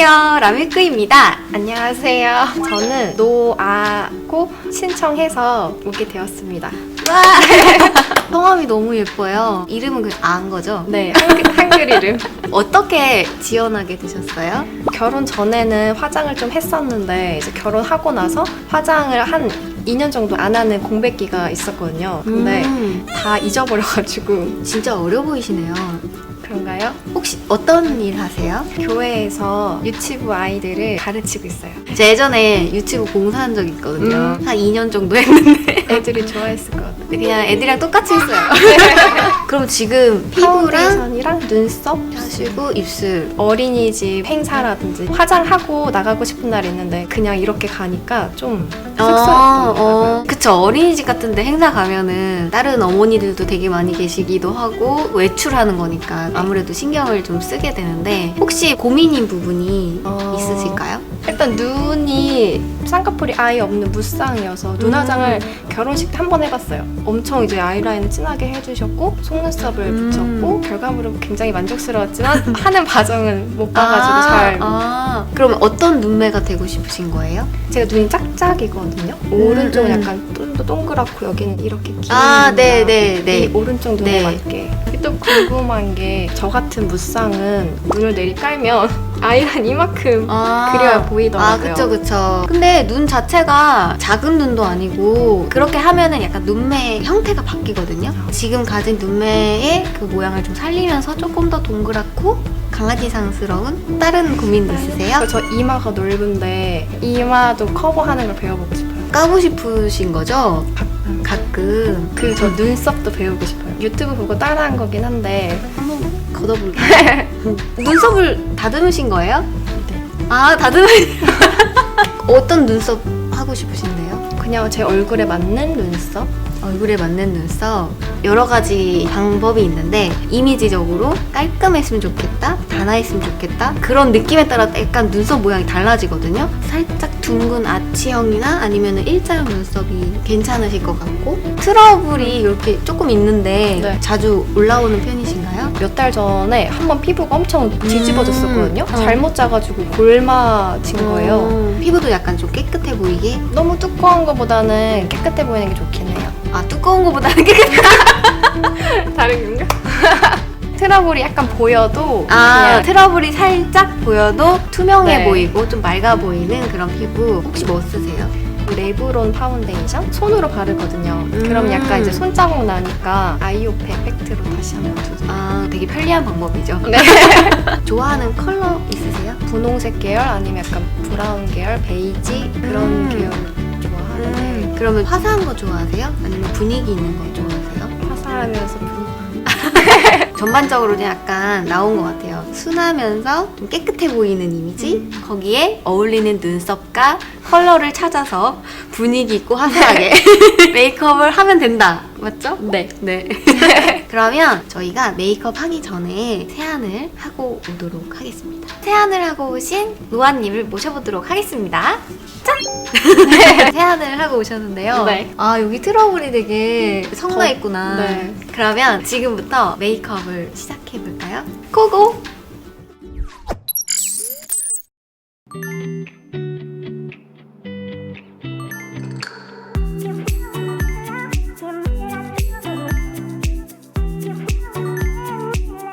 안녕하세요, 라밀크입니다. 안녕하세요. 저는 노아고 신청해서 오게 되었습니다. 와! 성함이 너무 예뻐요. 이름은 그 아인 거죠? 네, 한글 이름. 어떻게 지원하게 되셨어요? 결혼 전에는 화장을 좀 했었는데 이제 결혼하고 나서 화장을 한 2년 정도 안 하는 공백기가 있었거든요. 근데 다 잊어버려가지고. 진짜 어려 보이시네요. 그런가요? 혹시 어떤 일 하세요? 교회에서 유치부 아이들을 가르치고 있어요. 저 예전에 유튜브 봉사한 적이 있거든요. 한 2년 정도 했는데 애들이 좋아했을 것 같아요. 그냥 애들이랑 똑같이 했어요. 그럼 지금 피부랑 파운데이션이랑 눈썹 하시고 입술 어린이집 행사라든지 화장하고 나가고 싶은 날이 있는데 그냥 이렇게 가니까 좀 쑥스럽더라고요. 그쵸. 어린이집 같은데 행사 가면은 다른 어머니들도 되게 많이 계시기도 하고 외출하는 거니까 아무래도 신경을 좀 쓰게 되는데 혹시 고민인 부분이 있으실까요? 일단 눈이 쌍꺼풀이 아예 없는 무쌍이어서 눈화장을 결혼식 때 한 번 해봤어요. 엄청 이제 아이라인 진하게 해주셨고 속눈썹을 붙였고 결과물은 굉장히 만족스러웠지만 하는 과정은 못 봐가지고 잘. 그러면 어떤 눈매가 되고 싶으신 거예요? 제가 눈이 짝짝이거든요. 오른쪽은 약간 좀 더 동그랗고 여기는 이렇게 긴 네네네. 이 오른쪽 눈에 네. 맞게. 또 궁금한 게 저 같은 무쌍은 눈을 내리 깔면 아이라인 이만큼 그려야 보이더라고요. 그쵸. 근데 눈 자체가 작은 눈도 아니고 그렇게 하면은 약간 눈매 형태가 바뀌거든요. 지금 가진 눈매의 그 모양을 좀 살리면서 조금 더 동그랗고 강아지상스러운 다른 고민 있으세요? 저 이마가 넓은데 이마도 커버하는 걸 배워보고 싶어요. 까고 싶으신 거죠? 가끔. 저 눈썹도 배우고 싶어요. 유튜브 보고 따라한 거긴 한데 한번 걷어볼게요. 눈썹을 다듬으신 거예요? 네. 다듬으 어떤 눈썹 하고 싶으신데요? 그냥 제 얼굴에 맞는 눈썹? 얼굴에 맞는 눈썹 여러 가지 방법이 있는데 이미지적으로 깔끔했으면 좋겠다, 단아했으면 좋겠다 그런 느낌에 따라 약간 눈썹 모양이 달라지거든요. 살짝 둥근 아치형이나 아니면 일자형 눈썹이 괜찮으실 것 같고 트러블이 이렇게 조금 있는데 네. 자주 올라오는 편이신가요? 몇 달 전에 한번 피부가 엄청 뒤집어졌었거든요. 어. 잘못 짜가지고 골마진 거예요. 피부도 약간 좀 깨끗해 보이게? 너무 두꺼운 거보다는 깨끗해 보이는 게 좋긴 해요. 두꺼운 거보다는 깨끗해. 다른 건가? 트러블이 약간 보여도 트러블이 살짝 보여도 투명해 네. 보이고 좀 맑아 보이는 그런 피부 혹시 뭐 쓰세요? 레브론 파운데이션 손으로 바르거든요. 그럼 약간 이제 손자국 나니까 아이오페 팩트로 다시 한번 두죠. 되게 편리한 방법이죠. 네. 좋아하는 컬러 있으세요? 분홍색 계열 아니면 약간 브라운 계열, 베이지 그런 계열 좋아하는데 그러면 화사한 거 좋아하세요? 아니면 분위기 있는 거 좋아하세요? 화사하면서 전반적으로 좀 약간 나온 것 같아요. 순하면서 좀 깨끗해 보이는 이미지? 거기에 어울리는 눈썹과 컬러를 찾아서 분위기 있고 화사하게 메이크업을 하면 된다. 맞죠? 네. 그러면 저희가 메이크업 하기 전에 세안을 하고 오도록 하겠습니다. 세안을 하고 오신 노아님을 모셔보도록 하겠습니다. 짠! 세안을 하고 오셨는데요. 네. 여기 트러블이 되게 성나있구나. 네. 그러면 지금부터 메이크업을 시작해볼까요? 고고!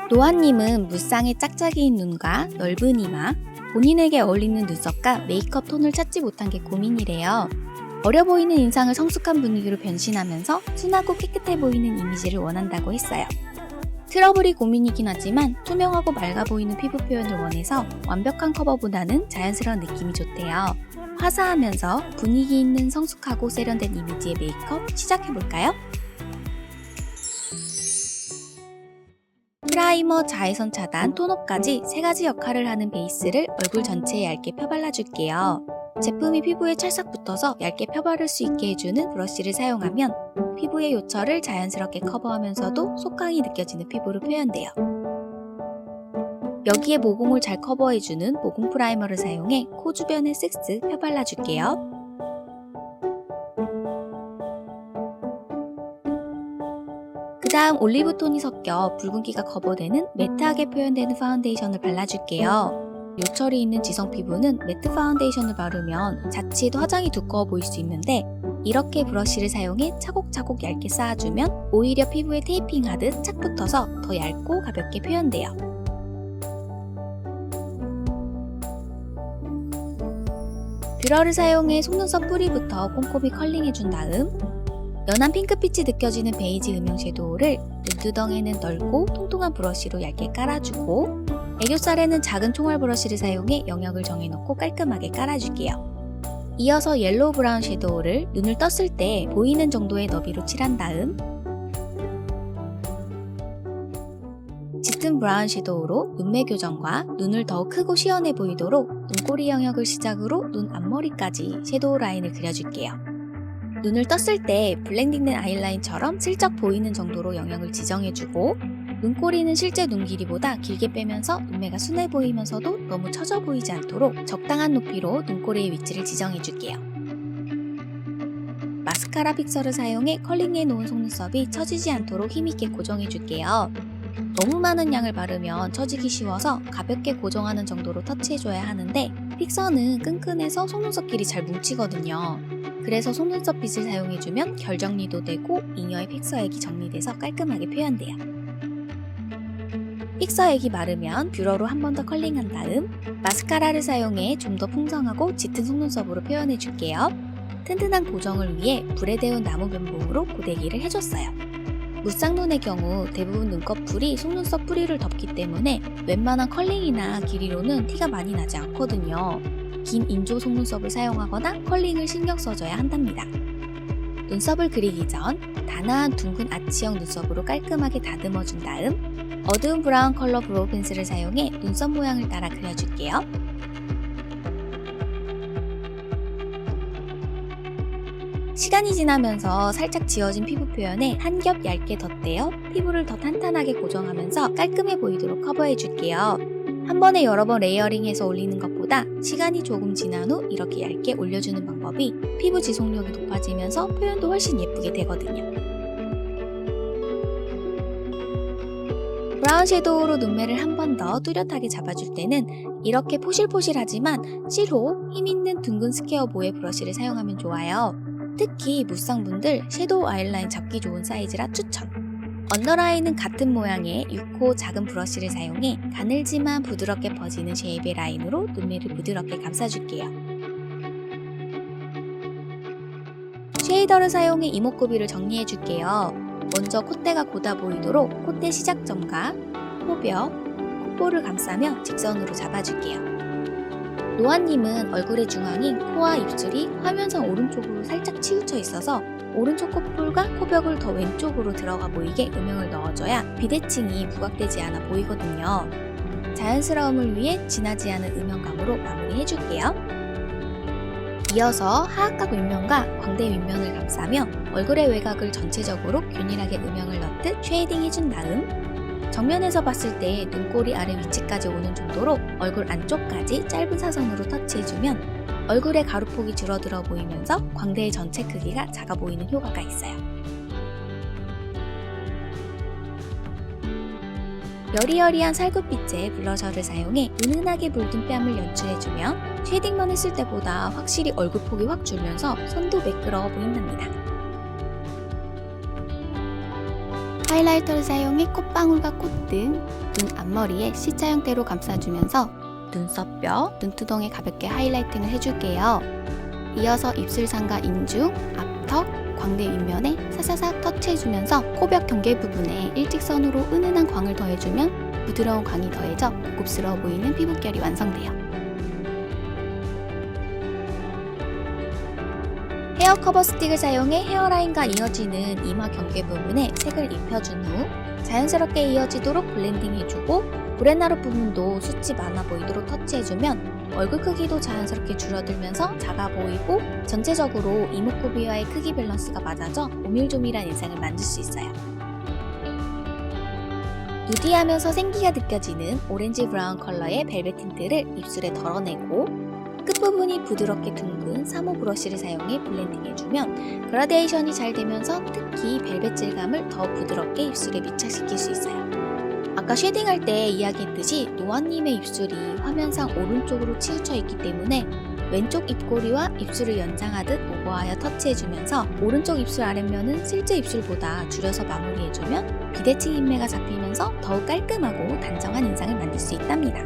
노아님은 무쌍의 짝짝이인 눈과 넓은 이마, 본인에게 어울리는 눈썹과 메이크업 톤을 찾지 못한 게 고민이래요. 어려 보이는 인상을 성숙한 분위기로 변신하면서 순하고 깨끗해 보이는 이미지를 원한다고 했어요. 트러블이 고민이긴 하지만 투명하고 맑아 보이는 피부 표현을 원해서 완벽한 커버보다는 자연스러운 느낌이 좋대요. 화사하면서 분위기 있는 성숙하고 세련된 이미지의 메이크업 시작해볼까요? 프라이머, 자외선 차단, 톤업까지 3가지 역할을 하는 베이스를 얼굴 전체에 얇게 펴발라줄게요. 제품이 피부에 찰싹 붙어서 얇게 펴바를 수 있게 해주는 브러쉬를 사용하면 피부의 요철을 자연스럽게 커버하면서도 속광이 느껴지는 피부로 표현돼요. 여기에 모공을 잘 커버해주는 모공 프라이머를 사용해 코 주변에 쓱쓱 펴발라줄게요. 그 다음 올리브톤이 섞여 붉은기가 커버되는 매트하게 표현되는 파운데이션을 발라줄게요. 요철이 있는 지성 피부는 매트 파운데이션을 바르면 자칫 화장이 두꺼워 보일 수 있는데 이렇게 브러쉬를 사용해 차곡차곡 얇게 쌓아주면 오히려 피부에 테이핑하듯 착 붙어서 더 얇고 가볍게 표현돼요. 뷰러를 사용해 속눈썹 뿌리부터 꼼꼼히 컬링해준 다음 연한 핑크빛이 느껴지는 베이지 음영 섀도우를 눈두덩에는 넓고 통통한 브러쉬로 얇게 깔아주고 애교살에는 작은 총알 브러쉬를 사용해 영역을 정해놓고 깔끔하게 깔아줄게요. 이어서 옐로우 브라운 섀도우를 눈을 떴을 때 보이는 정도의 너비로 칠한 다음 짙은 브라운 섀도우로 눈매 교정과 눈을 더욱 크고 시원해 보이도록 눈꼬리 영역을 시작으로 눈 앞머리까지 섀도우 라인을 그려줄게요. 눈을 떴을 때 블렌딩된 아이라인처럼 슬쩍 보이는 정도로 영역을 지정해주고 눈꼬리는 실제 눈 길이보다 길게 빼면서 눈매가 순해 보이면서도 너무 처져 보이지 않도록 적당한 높이로 눈꼬리의 위치를 지정해줄게요. 마스카라 픽서를 사용해 컬링해 놓은 속눈썹이 처지지 않도록 힘있게 고정해줄게요. 너무 많은 양을 바르면 처지기 쉬워서 가볍게 고정하는 정도로 터치해줘야 하는데 픽서는 끈끈해서 속눈썹끼리 잘 뭉치거든요. 그래서 속눈썹 빗을 사용해주면 결 정리도 되고 잉여의 픽서액이 정리돼서 깔끔하게 표현돼요. 픽서액이 마르면 뷰러로 한 번 더 컬링한 다음 마스카라를 사용해 좀 더 풍성하고 짙은 속눈썹으로 표현해줄게요. 튼튼한 고정을 위해 불에 데운 나무 면봉으로 고데기를 해줬어요. 무쌍눈의 경우 대부분 눈꺼풀이 속눈썹 뿌리를 덮기 때문에 웬만한 컬링이나 길이로는 티가 많이 나지 않거든요. 긴 인조 속눈썹을 사용하거나 컬링을 신경 써줘야 한답니다. 눈썹을 그리기 전 단아한 둥근 아치형 눈썹으로 깔끔하게 다듬어준 다음 어두운 브라운 컬러 브로우 펜슬을 사용해 눈썹 모양을 따라 그려줄게요. 시간이 지나면서 살짝 지워진 피부 표현에 한 겹 얇게 덧대어 피부를 더 탄탄하게 고정하면서 깔끔해 보이도록 커버해줄게요. 한 번에 여러 번 레이어링해서 올리는 것보다 시간이 조금 지난 후 이렇게 얇게 올려주는 방법이 피부 지속력이 높아지면서 표현도 훨씬 예쁘게 되거든요. 브라운 섀도우로 눈매를 한 번 더 뚜렷하게 잡아줄 때는 이렇게 포실포실하지만 실호 힘있는 둥근 스퀘어 모의 브러쉬를 사용하면 좋아요. 특히 무쌍분들 섀도우 아이라인 잡기 좋은 사이즈라 추천! 언더라인은 같은 모양의 6호 작은 브러쉬를 사용해 가늘지만 부드럽게 퍼지는 쉐입의 라인으로 눈매를 부드럽게 감싸줄게요. 쉐이더를 사용해 이목구비를 정리해줄게요. 먼저 콧대가 고다 보이도록 콧대 시작점과 코뼈, 콧볼을 감싸며 직선으로 잡아줄게요. 노아님은 얼굴의 중앙인 코와 입술이 화면상 오른쪽으로 살짝 치우쳐 있어서 오른쪽 콧볼과 코벽을 더 왼쪽으로 들어가 보이게 음영을 넣어줘야 비대칭이 부각되지 않아 보이거든요. 자연스러움을 위해 진하지 않은 음영감으로 마무리해줄게요. 이어서 하악각 윗면과 광대 윗면을 감싸며 얼굴의 외곽을 전체적으로 균일하게 음영을 넣듯 쉐이딩해준 다음 정면에서 봤을 때 눈꼬리 아래 위치까지 오는 정도로 얼굴 안쪽까지 짧은 사선으로 터치해주면 얼굴의 가루폭이 줄어들어 보이면서 광대의 전체 크기가 작아 보이는 효과가 있어요. 여리여리한 살구빛의 블러셔를 사용해 은은하게 물든 뺨을 연출해주면 쉐이딩만 했을 때보다 확실히 얼굴폭이 확 줄면서 선도 매끄러워 보인답니다. 하이라이터를 사용해 콧방울과 콧등, 눈 앞머리에 C자 형태로 감싸주면서 눈썹뼈, 눈두덩에 가볍게 하이라이팅을 해줄게요. 이어서 입술상과 인중, 앞턱, 광대 윗면에 사사삭 터치해주면서 코벽 경계 부분에 일직선으로 은은한 광을 더해주면 부드러운 광이 더해져 고급스러워 보이는 피부결이 완성돼요. 헤어 커버 스틱을 사용해 헤어라인과 이어지는 이마 경계 부분에 색을 입혀준 후 자연스럽게 이어지도록 블렌딩해주고 브렛나루 부분도 숱이 많아 보이도록 터치해주면 얼굴 크기도 자연스럽게 줄어들면서 작아 보이고 전체적으로 이목구비와의 크기 밸런스가 맞아져 오밀조밀한 인상을 만들 수 있어요. 누디하면서 생기가 느껴지는 오렌지 브라운 컬러의 벨벳 틴트를 입술에 덜어내고 끝부분이 부드럽게 둥근 3호 브러쉬를 사용해 블렌딩해주면 그라데이션이 잘 되면서 특히 벨벳 질감을 더 부드럽게 입술에 밀착시킬 수 있어요. 아까 쉐딩할 때 이야기했듯이 노아님의 입술이 화면상 오른쪽으로 치우쳐 있기 때문에 왼쪽 입꼬리와 입술을 연상하듯 오버하여 터치해주면서 오른쪽 입술 아랫면은 실제 입술보다 줄여서 마무리해주면 비대칭 인매가 잡히면서 더욱 깔끔하고 단정한 인상을 만들 수 있답니다.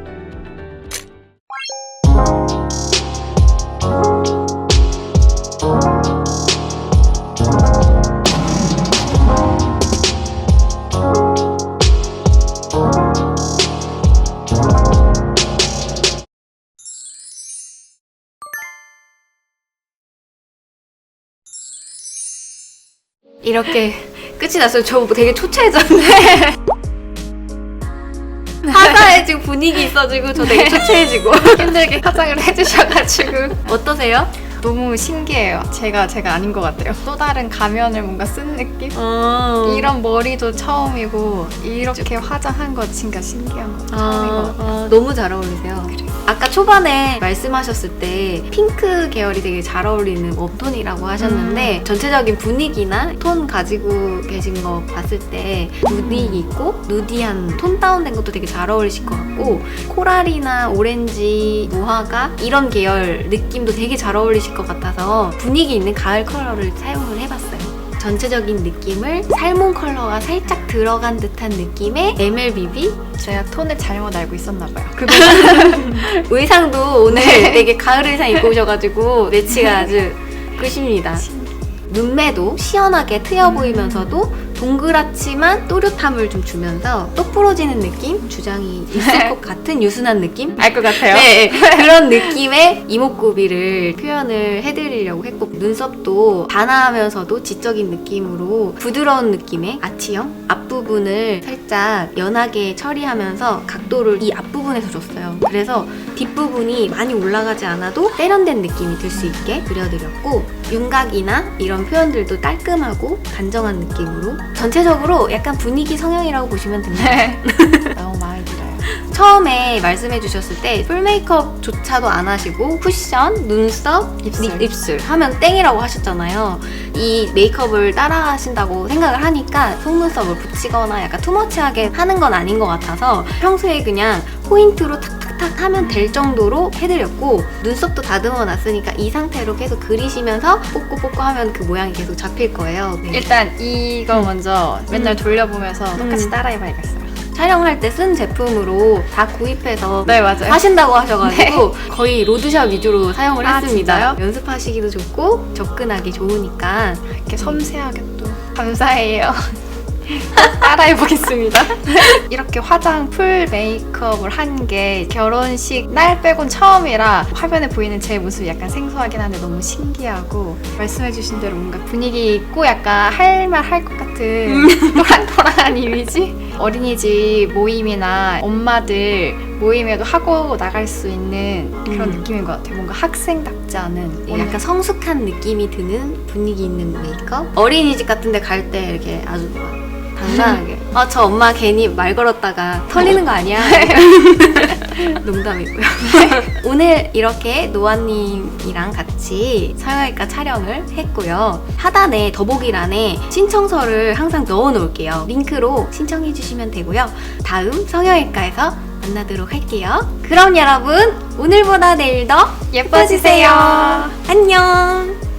이렇게 끝이 났어요. 저 되게 초췌해졌네. 화사해지고 분위기 있어지고 저 되게 초췌해지고 힘들게 화장을 해주셔가지고 어떠세요? 너무 신기해요. 제가 아닌 것 같아요. 또 다른 가면을 뭔가 쓴 느낌? 이런 머리도 처음이고 이렇게 화장한 거 진짜 신기한 거 처음인 것 같아요. 너무 잘 어울리세요. 아까 초반에 말씀하셨을 때 핑크 계열이 되게 잘 어울리는 웜톤이라고 하셨는데 전체적인 분위기나 톤 가지고 계신 거 봤을 때 누디 있고 누디한 톤 다운된 것도 되게 잘 어울리실 것 같고 코랄이나 오렌지, 노화가 이런 계열 느낌도 되게 잘 어울리실 것 같아서 분위기 있는 가을 컬러를 사용을 해봤어요. 전체적인 느낌을 살몬 컬러가 살짝 들어간 듯한 느낌의 MLBB? 제가 톤을 잘못 알고 있었나 봐요. 의상도 오늘 되게 가을 의상 입고 오셔가지고 매치가 아주 끝입니다. 눈매도 시원하게 트여 보이면서도 동그랗지만 또렷함을 좀 주면서 똑 부러지는 느낌? 주장이 있을 것 같은 유순한 느낌? 알 것 같아요. 네, 그런 느낌의 이목구비를 표현을 해드리려고 했고 눈썹도 단아하면서도 지적인 느낌으로 부드러운 느낌의 아치형 앞부분을 살짝 연하게 처리하면서 각도를 이 앞부분에서 줬어요. 그래서 뒷부분이 많이 올라가지 않아도 세련된 느낌이 들 수 있게 그려드렸고 윤곽이나 이런 표현들도 깔끔하고 단정한 느낌으로 전체적으로 약간 분위기 성형이라고 보시면 됩니다. 너무 마음에 들어요. 처음에 말씀해 주셨을 때 풀 메이크업조차도 안 하시고 쿠션, 눈썹, 입술 하면 땡이라고 하셨잖아요. 이 메이크업을 따라 하신다고 생각을 하니까 속눈썹을 붙이거나 약간 투머치하게 하는 건 아닌 것 같아서 평소에 그냥 포인트로 탁탁탁 하면 될 정도로 해드렸고 눈썹도 다듬어 놨으니까 이 상태로 계속 그리시면서 뽀꼬뽀꼬 하면 그 모양이 계속 잡힐 거예요. 네. 일단 이거 먼저 맨날 돌려보면서 똑같이 따라해봐야겠어요. 촬영할 때 쓴 제품으로 다 구입해서 네, 맞아요. 하신다고 하셔가지고 거의 로드샵 위주로 사용을 아, 했습니다. 진짜요? 연습하시기도 좋고 접근하기 좋으니까 이렇게 섬세하게 또 감사해요. 따라해보겠습니다. 이렇게 화장 풀 메이크업을 한 게 결혼식 날 빼곤 처음이라 화면에 보이는 제 모습이 약간 생소하긴 한데 너무 신기하고 말씀해주신 대로 뭔가 분위기 있고 약간 할 말 할 것 같은 또랑또랑한 이미지? 어린이집 모임이나 엄마들 모임에도 하고 나갈 수 있는 그런 느낌인 것 같아요. 뭔가 학생답지 않은 네, 약간 성숙한 느낌이 드는 분위기 있는 메이크업? 어린이집 같은 데 갈 때 이렇게 아주 당당하게 저 엄마 괜히 말 걸었다가 털리는 거 아니야? 농담이고요. 오늘 이렇게 노아님이랑 같이 성형외과 촬영을 했고요. 하단에 더보기란에 신청서를 항상 넣어 놓을게요. 링크로 신청해 주시면 되고요. 다음 성형외과에서 만나도록 할게요. 그럼 여러분 오늘보다 내일 더 예뻐지세요. 안녕.